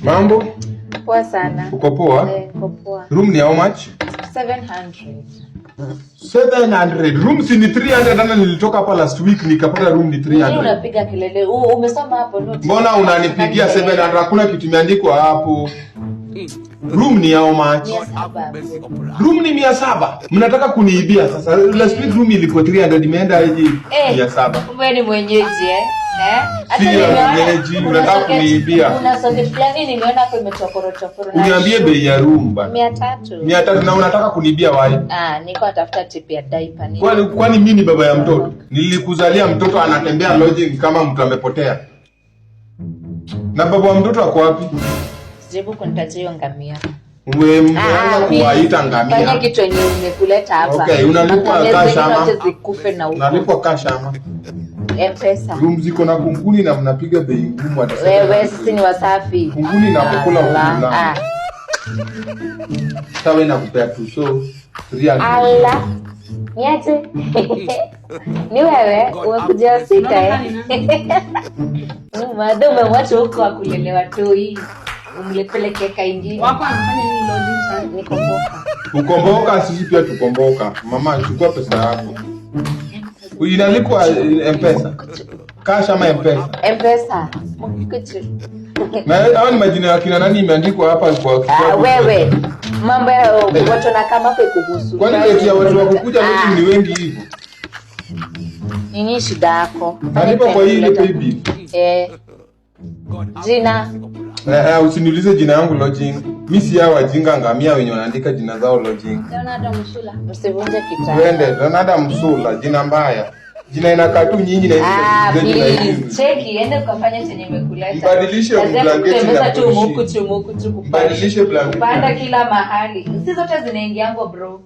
Mambo? Poa sana. Uko poa? Uko poa. Room ni how much? 700. 700. Room si ni 300 ana nilitoka hapa last week nikapata room ni 300. Nini unapiga kelele? Umesoma hapo note. Mbona unanipigia 700? Hakuna kitu imeandikwa hapo. Room ni how much? Room ni 700. Mnataka kuniibia sasa. Last week room ilikuwa 300 imeenda aje 700. Wewe ni mwenyeji Hata nimeona unataka kuniibia. Una socket fulani nimeona hapo imechokoro. Uniambie bei ya room bana. 300. 300 na unataka kuniibia wapi? Niko natafuta tip ya diaper ni. Kwani mimi ni baba ya mtoto? Nilikuzalia mtoto anatembea lodging kama mtu amepotea. Na baba wa mtoto ako wapi? Sijibu kunitajia hiyo ngamia. Umeanza kuwaita ngamia. Fanya kitu yenye umekuleta hapa. Okay, unalipwa cash ama? Unalipwa cash ama? M-Pesa. Room ziko na kunguni na mnapiga bei ngumu hata sasa. Wewe sisi ni wasafi. Kunguni na kukula ukula. Sawa na kupea tu so 300. Allah. Niache. Ni wewe umekuja sita Madome wacho huko akulelewa toi. Umlepeleke kaingi. Wako anafanya nini lodging sana? Nikomboka. Ukomboka sisi pia tukomboka. Mama chukua pesa yako. Inalipwa M-Pesa. Cash ama M-Pesa? M-Pesa. Na hao ni majina ya kina nani imeandikwa hapa kwa kitu? Wewe. Mambo ya watu na kama kwa kuhusu. Kwani eti ya watu wakukuja leo ni wengi hivyo? Nini shida yako? Nalipa kwa ile paybill. Jina. Usiniulize jina yangu lodging. Mimi si hao wajinga ngamia wenye wanaandika jina zao lodging. Leonardo Msula. Msivunje kitanda. Twende, Leonardo Msula, jina mbaya. Jina inakaa tu nyinyi na hizi. Cheki, ende ukafanya chenye imekuleta. Mbadilishe blanketi na chumuku. Mbadilishe blanketi. Panda kila mahali. Hizi zote zinaingiango bro.